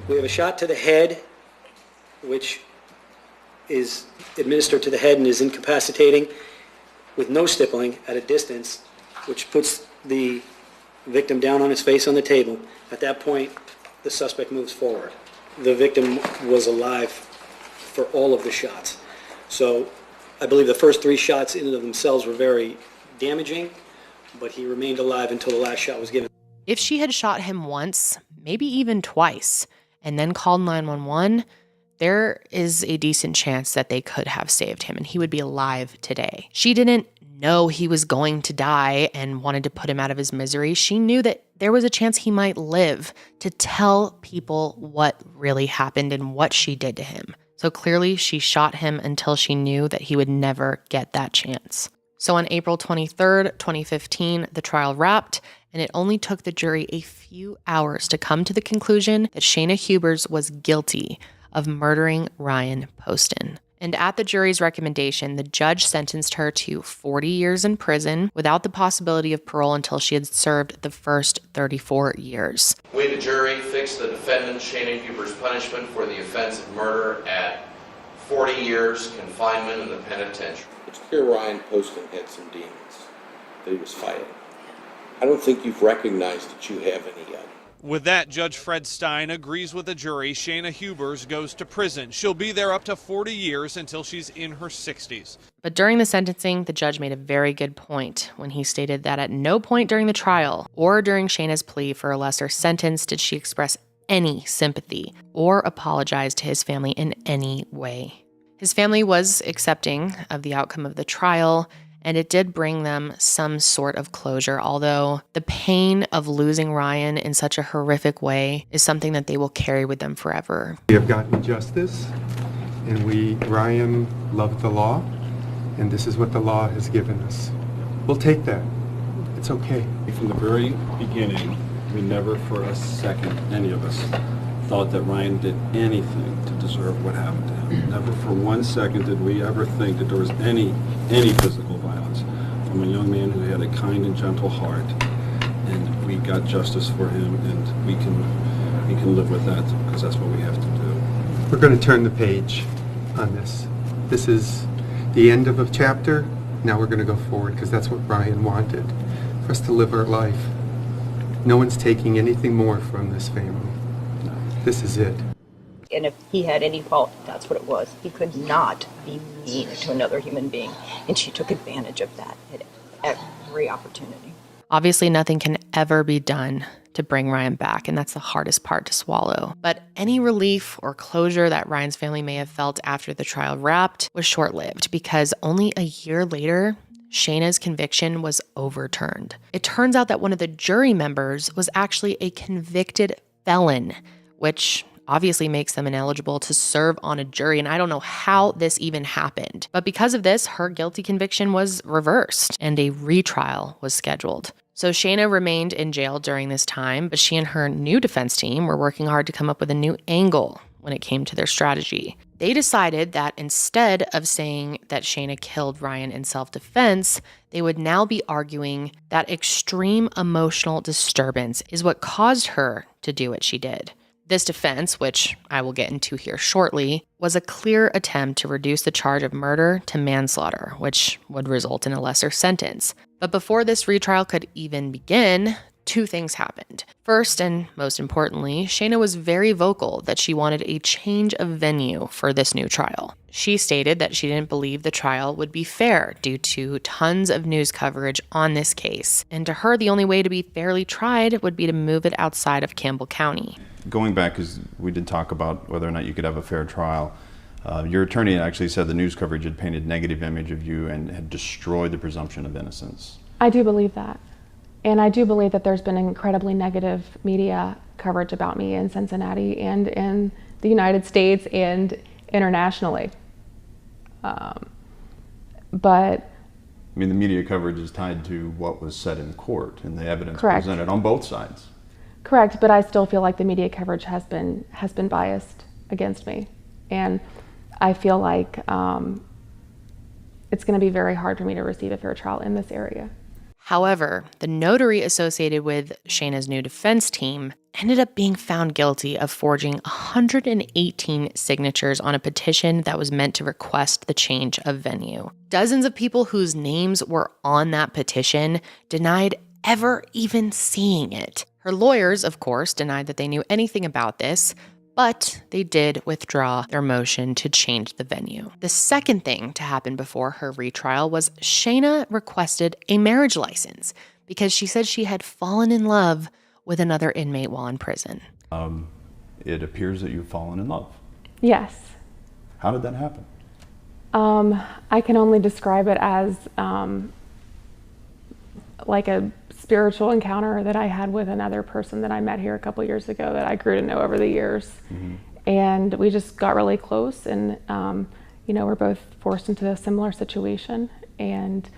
We have a shot to the head, which is administered to the head and is incapacitating with no stippling at a distance, which puts the victim down on his face on the table. At that point, the suspect moves forward. The victim was alive for all of the shots. So I believe the first 3 shots in and of themselves were very damaging, but he remained alive until the last shot was given. If she had shot him once, maybe even twice, and then called 911, there is a decent chance that they could have saved him and he would be alive today. She didn't know he was going to die and wanted to put him out of his misery. She knew that there was a chance he might live to tell people what really happened and what she did to him. So clearly she shot him until she knew that he would never get that chance. So on April 23rd, 2015, the trial wrapped, and it only took the jury a few hours to come to the conclusion that Shayna Hubers was guilty of murdering Ryan Poston. And at the jury's recommendation, the judge sentenced her to 40 years in prison without the possibility of parole until she had served the first 34 years. We, the jury, fixed the defendant Shayna Hubers' punishment for the offense of murder at 40 years confinement in the penitentiary. It's clear Ryan Poston had some demons that he was fighting. I don't think you've recognized that you have any yet. With that, Judge Fred Stein agrees with the jury. Shayna Hubers goes to prison. She'll be there up to 40 years until she's in her 60s. But during the sentencing, the judge made a very good point when he stated that at no point during the trial or during Shayna's plea for a lesser sentence did she express any sympathy or apologize to his family in any way. His family was accepting of the outcome of the trial, and it did bring them some sort of closure, although the pain of losing Ryan in such a horrific way is something that they will carry with them forever. We have gotten justice, and Ryan loved the law, and this is what the law has given us. We'll take that. It's okay. From the very beginning, we never for a second, any of us, thought that Ryan did anything to deserve what happened to him. Never for 1 second did we ever think that there was any physical violence from a young man who had a kind and gentle heart. And we got justice for him, and we can live with that because that's what we have to do. We're going to turn the page on this. This is the end of a chapter. Now we're going to go forward because that's what Ryan wanted, for us to live our life. No one's taking anything more from this family. This is it. And if he had any fault, that's what it was. He could not be mean to another human being. And she took advantage of that at every opportunity. Obviously, nothing can ever be done to bring Ryan back, and that's the hardest part to swallow. But any relief or closure that Ryan's family may have felt after the trial wrapped was short-lived, because only a year later, Shayna's conviction was overturned. It turns out that one of the jury members was actually a convicted felon, which obviously makes them ineligible to serve on a jury, and I don't know how this even happened. But because of this, her guilty conviction was reversed, and a retrial was scheduled. So Shayna remained in jail during this time, but she and her new defense team were working hard to come up with a new angle when it came to their strategy. They decided that instead of saying that Shayna killed Ryan in self-defense, they would now be arguing that extreme emotional disturbance is what caused her to do what she did. This defense, which I will get into here shortly, was a clear attempt to reduce the charge of murder to manslaughter, which would result in a lesser sentence. But before this retrial could even begin, two things happened. First, and most importantly, Shayna was very vocal that she wanted a change of venue for this new trial. She stated that she didn't believe the trial would be fair due to tons of news coverage on this case. And to her, the only way to be fairly tried would be to move it outside of Campbell County. Going back, because we did talk about whether or not you could have a fair trial, your attorney actually said the news coverage had painted a negative image of you and had destroyed the presumption of innocence. I do believe that. And I do believe that there's been incredibly negative media coverage about me in Cincinnati and in the United States and internationally. But I mean, the media coverage is tied to what was said in court and the evidence Correct. presented on both sides. Correct, but I still feel like the media coverage has been biased against me. And I feel like it's going to be very hard for me to receive a fair trial in this area. However, the notary associated with Shayna's new defense team ended up being found guilty of forging 118 signatures on a petition that was meant to request the change of venue. Dozens of people whose names were on that petition denied ever even seeing it. Her lawyers, of course, denied that they knew anything about this, but they did withdraw their motion to change the venue. The second thing to happen before her retrial was Shayna requested a marriage license because she said she had fallen in love with another inmate while in prison. It appears that you've fallen in love. Yes. How did that happen? I can only describe it as like a spiritual encounter that I had with another person that I met here a couple years ago that I grew to know over the years. Mm-hmm. And we just got really close and, we're both forced into a similar situation. And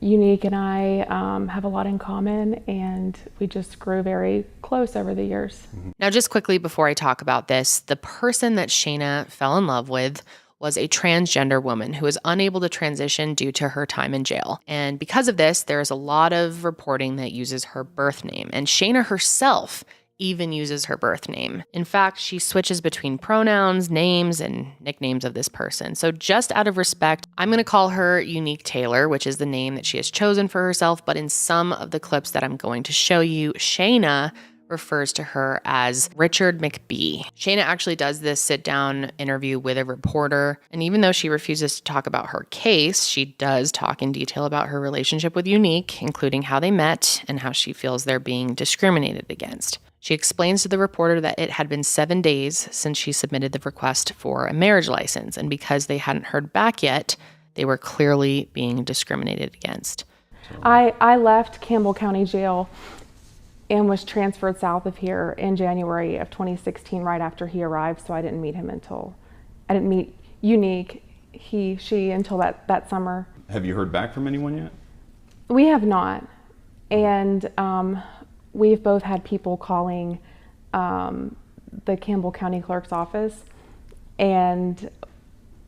Unique and I have a lot in common and we just grew very close over the years. Mm-hmm. Now, just quickly before I talk about this, the person that Shayna fell in love with was a transgender woman who was unable to transition due to her time in jail. And because of this, there's a lot of reporting that uses her birth name. And Shayna herself even uses her birth name. In fact, she switches between pronouns, names, and nicknames of this person. So just out of respect, I'm going to call her Unique Taylor, which is the name that she has chosen for herself. But in some of the clips that I'm going to show you, Shayna refers to her as Richard McBee. Shayna actually does this sit-down interview with a reporter, and even though she refuses to talk about her case, she does talk in detail about her relationship with Unique, including how they met and how she feels they're being discriminated against. She explains to the reporter that it had been 7 days since she submitted the request for a marriage license, and because they hadn't heard back yet, they were clearly being discriminated against. I left Campbell County Jail and was transferred south of here in January of 2016, right after he arrived, so I didn't meet Unique, she, until that summer. Have you heard back from anyone yet? We have not, and we've both had people calling the Campbell County Clerk's office, and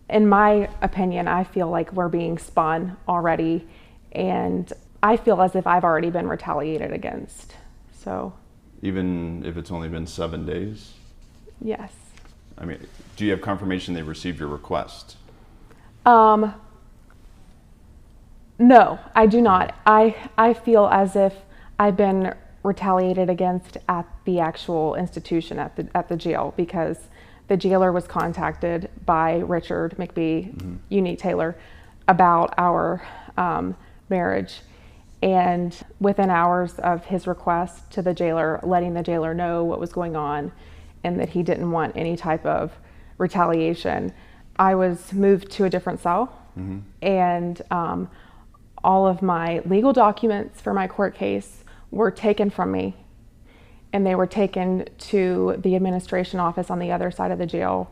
in my opinion, I feel like we're being spun already, and I feel as if I've already been retaliated against. So, even if it's only been 7 days? Yes. I mean, do you have confirmation they received your request? No, I do not. I feel as if I've been retaliated against at the actual institution, at the jail, because the jailer was contacted by Richard McBee, mm-hmm. Unique Taylor, about our marriage. And within hours of his request to the jailer, letting the jailer know what was going on and that he didn't want any type of retaliation, I was moved to a different cell. Mm-hmm. And all of my legal documents for my court case were taken from me, and they were taken to the administration office on the other side of the jail.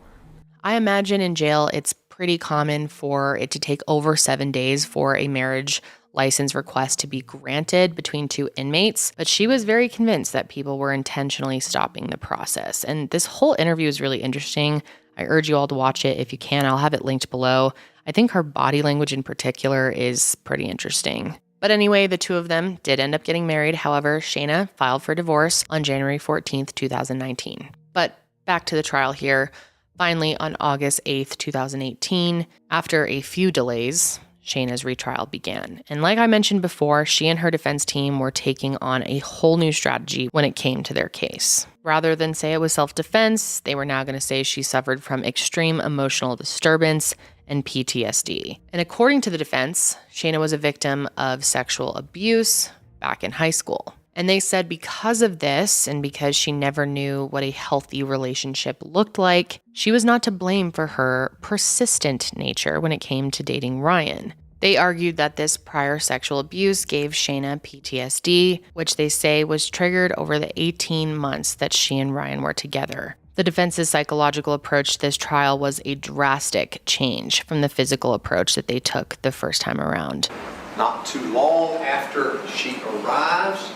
I imagine in jail it's pretty common for it to take over 7 days for a marriage license request to be granted between 2 inmates, but she was very convinced that people were intentionally stopping the process. And this whole interview is really interesting. I urge you all to watch it if you can. I'll have it linked below. I think her body language in particular is pretty interesting. But anyway, the two of them did end up getting married. However, Shayna filed for divorce on January 14th, 2019. But back to the trial here. Finally, on August 8th, 2018, after a few delays, Shayna's retrial began. And like I mentioned before, she and her defense team were taking on a whole new strategy when it came to their case. Rather than say it was self-defense, they were now going to say she suffered from extreme emotional disturbance and PTSD. And according to the defense, Shayna was a victim of sexual abuse back in high school. And they said because of this, and because she never knew what a healthy relationship looked like, she was not to blame for her persistent nature when it came to dating Ryan. They argued that this prior sexual abuse gave Shayna PTSD, which they say was triggered over the 18 months that she and Ryan were together. The defense's psychological approach to this trial was a drastic change from the physical approach that they took the first time around. Not too long after she arrives,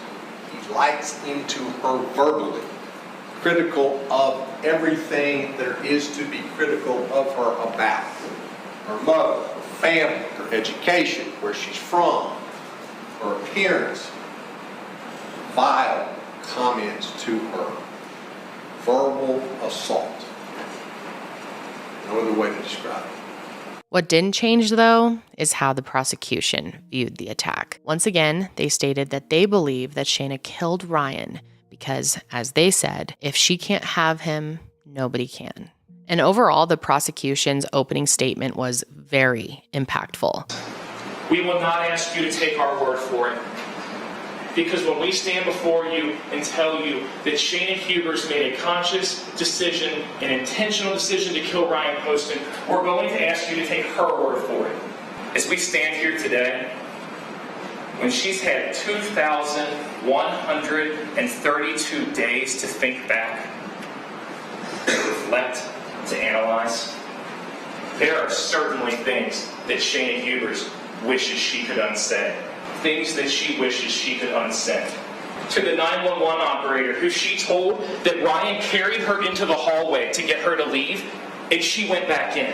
he lights into her verbally, critical of everything there is to be critical of her about. Her mother, her family, her education, where she's from, her appearance. Vile comments to her. Verbal assault. No other way to describe it. What didn't change, though, is how the prosecution viewed the attack. Once again, they stated that they believe that Shayna killed Ryan because, as they said, if she can't have him, nobody can. And overall, the prosecution's opening statement was very impactful. We will not ask you to take our word for it. Because when we stand before you and tell you that Shayna Hubers made a conscious decision, an intentional decision to kill Ryan Poston, we're going to ask you to take her word for it. As we stand here today, when she's had 2,132 days to think back, to reflect, to analyze, there are certainly things that Shayna Hubers wishes she could unsay. Things that she wishes she could unsend. To the 911 operator who she told that Ryan carried her into the hallway to get her to leave, and she went back in.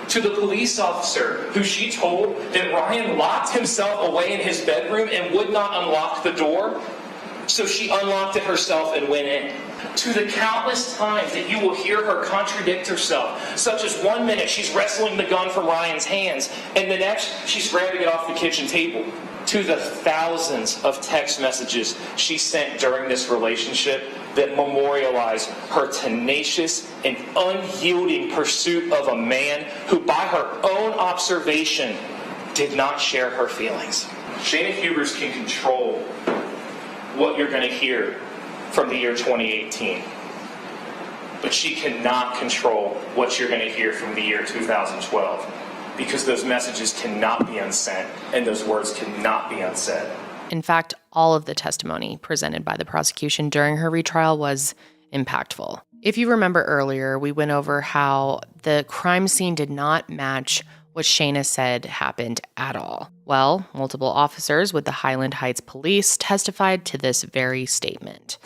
To the police officer who she told that Ryan locked himself away in his bedroom and would not unlock the door, so she unlocked it herself and went in. To the countless times that you will hear her contradict herself, such as 1 minute she's wrestling the gun from Ryan's hands, and the next she's grabbing it off the kitchen table. To the thousands of text messages she sent during this relationship that memorialize her tenacious and unyielding pursuit of a man who, by her own observation, did not share her feelings. Shayna Hubers can control what you're going to hear from the year 2018, but she cannot control what you're going to hear from the year 2012. Because those messages cannot be unsent and those words cannot be unsaid. In fact, all of the testimony presented by the prosecution during her retrial was impactful. If you remember earlier, we went over how the crime scene did not match what Shayna said happened at all. Well, multiple officers with the Highland Heights Police testified to this very statement.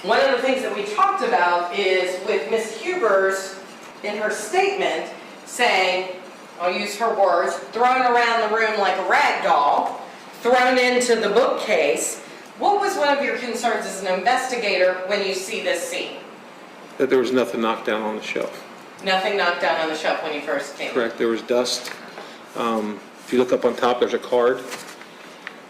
One of the things that we talked about is with Miss Hubers in her statement saying, I'll use her words, thrown around the room like a rag doll, thrown into the bookcase. What was one of your concerns as an investigator when you see this scene? That there was nothing knocked down on the shelf. Nothing knocked down on the shelf when you first came? Correct. There was dust. If you look up on top, there's a card.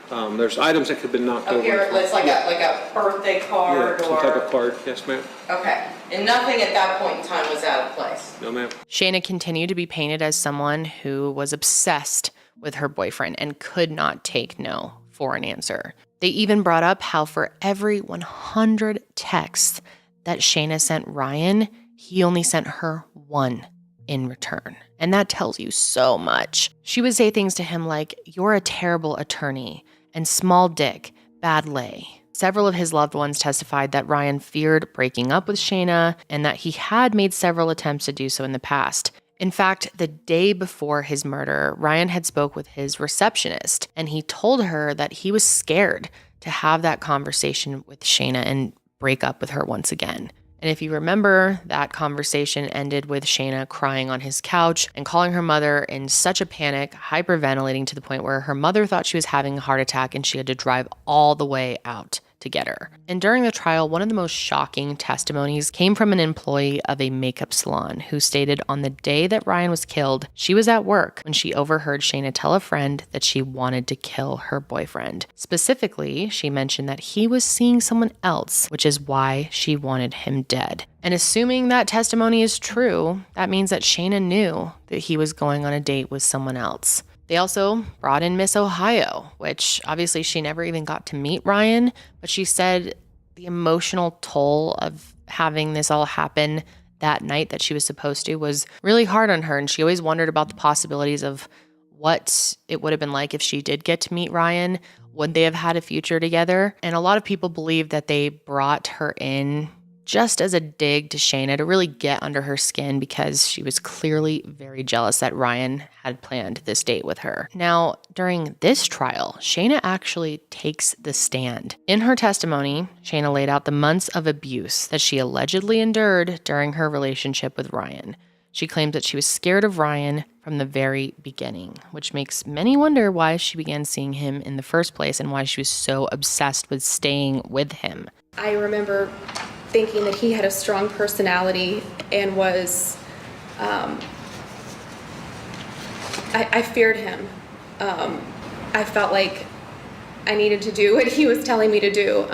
There's items that could have been knocked over. Here, it's like a birthday card some type of card. Yes, ma'am. Okay. And nothing at that point in time was out of place? No, ma'am. Shayna continued to be painted as someone who was obsessed with her boyfriend and could not take no for an answer. They even brought up how for every 100 texts that Shayna sent Ryan, he only sent her one in return. And that tells you so much. She would say things to him like, "You're a terrible attorney," and "small dick, bad lay." Several of his loved ones testified that Ryan feared breaking up with Shayna and that he had made several attempts to do so in the past. In fact, the day before his murder, Ryan had spoke with his receptionist, and he told her that he was scared to have that conversation with Shayna and break up with her once again. And if you remember, that conversation ended with Shayna crying on his couch and calling her mother in such a panic, hyperventilating to the point where her mother thought she was having a heart attack and she had to drive all the way out to get her. And during the trial, one of the most shocking testimonies came from an employee of a makeup salon who stated on the day that Ryan was killed, she was at work when she overheard Shayna tell a friend that she wanted to kill her boyfriend. Specifically, she mentioned that he was seeing someone else, which is why she wanted him dead. And assuming that testimony is true, that means that Shayna knew that he was going on a date with someone else. They also brought in Miss Ohio, which obviously she never even got to meet Ryan, but she said the emotional toll of having this all happen that night that she was supposed to was really hard on her. And she always wondered about the possibilities of what it would have been like if she did get to meet Ryan. Would they have had a future together? And a lot of people believe that they brought her in just as a dig to Shayna to really get under her skin because she was clearly very jealous that Ryan had planned this date with her. Now, during this trial, Shayna actually takes the stand. In her testimony, Shayna laid out the months of abuse that she allegedly endured during her relationship with Ryan. She claims that she was scared of Ryan from the very beginning, which makes many wonder why she began seeing him in the first place and why she was so obsessed with staying with him. I remember thinking that he had a strong personality and was, I feared him. I felt like I needed to do what he was telling me to do.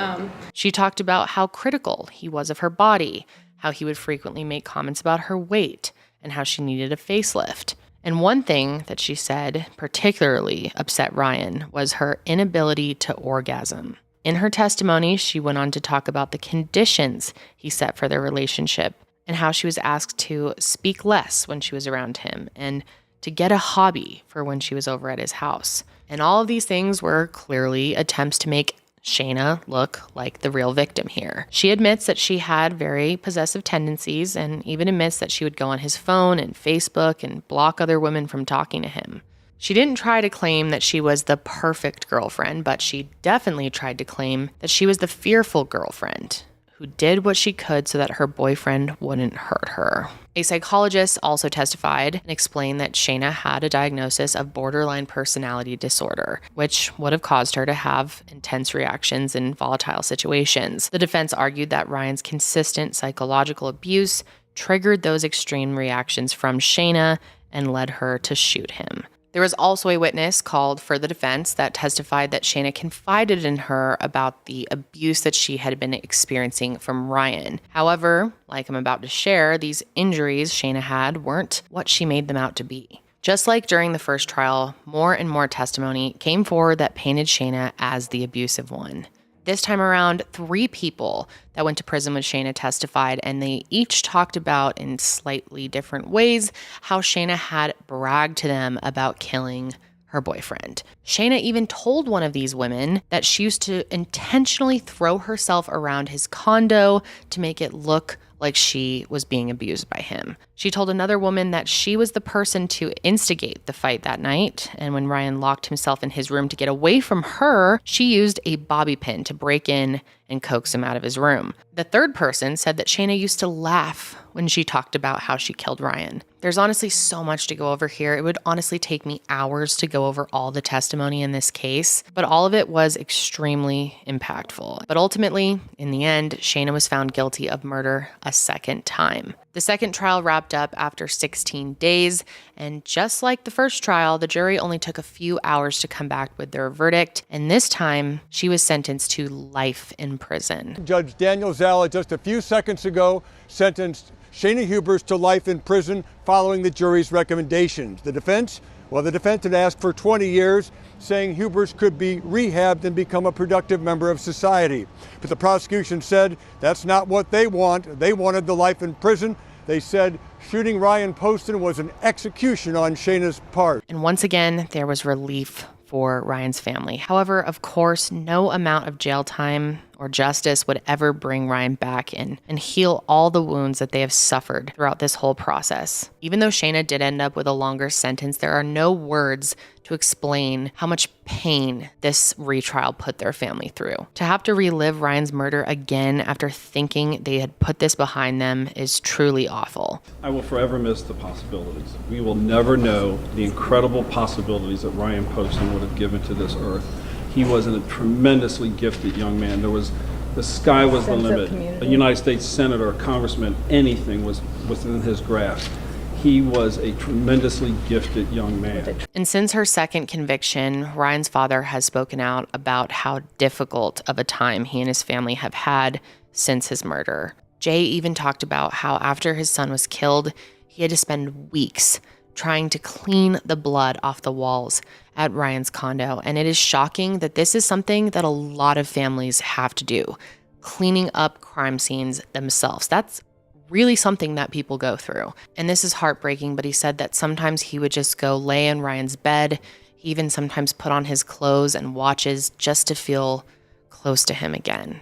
She talked about how critical he was of her body, how he would frequently make comments about her weight, and how she needed a facelift. And one thing that she said particularly upset Ryan was her inability to orgasm. In her testimony, she went on to talk about the conditions he set for their relationship and how she was asked to speak less when she was around him and to get a hobby for when she was over at his house. And all of these things were clearly attempts to make Shayna look like the real victim here. She admits that she had very possessive tendencies and even admits that she would go on his phone and Facebook and block other women from talking to him. She didn't try to claim that she was the perfect girlfriend, but she definitely tried to claim that she was the fearful girlfriend who did what she could so that her boyfriend wouldn't hurt her. A psychologist also testified and explained that Shayna had a diagnosis of borderline personality disorder, which would have caused her to have intense reactions in volatile situations. The defense argued that Ryan's consistent psychological abuse triggered those extreme reactions from Shayna and led her to shoot him. There was also a witness called for the defense that testified that Shayna confided in her about the abuse that she had been experiencing from Ryan. However, like I'm about to share, these injuries Shayna had weren't what she made them out to be. Just like during the first trial, more and more testimony came forward that painted Shayna as the abusive one. This time around, 3 people that went to prison with Shayna testified, and they each talked about, in slightly different ways, how Shayna had bragged to them about killing her boyfriend. Shayna even told one of these women that she used to intentionally throw herself around his condo to make it look like she was being abused by him. She told another woman that she was the person to instigate the fight that night, and when Ryan locked himself in his room to get away from her, she used a bobby pin to break in and coax him out of his room. The third person said that Shayna used to laugh when she talked about how she killed Ryan. There's honestly so much to go over here. It would honestly take me hours to go over all the testimony in this case, but all of it was extremely impactful. But ultimately, in the end, Shayna was found guilty of murder a second time. The second trial wrapped up after 16 days, and just like the first trial, the jury only took a few hours to come back with their verdict, and this time, she was sentenced to life in prison. Judge Daniel Zala just a few seconds ago sentenced Shayna Hubers to life in prison following the jury's recommendations. The defense had asked for 20 years, saying Hubers could be rehabbed and become a productive member of society. But the prosecution said that's not what they want. They wanted the life in prison. They said shooting Ryan Poston was an execution on Shayna's part. And once again, there was relief for Ryan's family. However, of course, no amount of jail time or justice would ever bring Ryan back in and heal all the wounds that they have suffered throughout this whole process. Even though Shayna did end up with a longer sentence, there are no words to explain how much pain this retrial put their family through. To have to relive Ryan's murder again after thinking they had put this behind them is truly awful. I will forever miss the possibilities. We will never know the incredible possibilities that Ryan Poston would have given to this earth. He was a tremendously gifted young man. The sky was the limit. A United States senator, a congressman, anything was within his grasp. He was a tremendously gifted young man. And since her second conviction, Ryan's father has spoken out about how difficult of a time he and his family have had since his murder. Jay even talked about how after his son was killed, he had to spend weeks trying to clean the blood off the walls at Ryan's condo. And it is shocking that this is something that a lot of families have to do, cleaning up crime scenes themselves. That's really something that people go through. And this is heartbreaking, but he said that sometimes he would just go lay in Ryan's bed. He even sometimes put on his clothes and watches just to feel close to him again.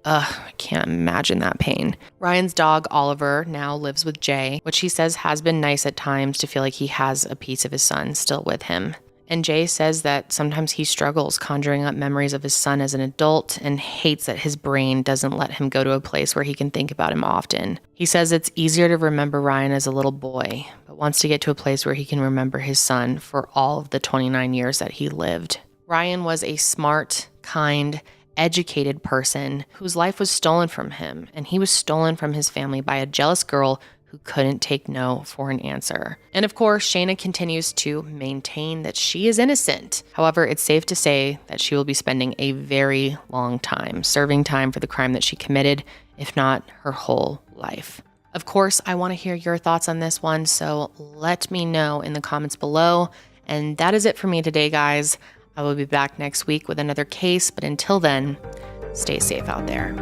I can't imagine that pain. Ryan's dog, Oliver, now lives with Jay, which he says has been nice at times to feel like he has a piece of his son still with him. And Jay says that sometimes he struggles conjuring up memories of his son as an adult and hates that his brain doesn't let him go to a place where he can think about him often. He says it's easier to remember Ryan as a little boy, but wants to get to a place where he can remember his son for all of the 29 years that he lived. Ryan was a smart, kind, educated person whose life was stolen from him, and he was stolen from his family by a jealous girl who couldn't take no for an answer. And of course, Shayna continues to maintain that she is innocent. However, it's safe to say that she will be spending a very long time serving time for the crime that she committed, if not her whole life. Of course, I want to hear your thoughts on this one, so let me know in the comments below. And that is it for me today, guys. I will be back next week with another case, but until then, stay safe out there.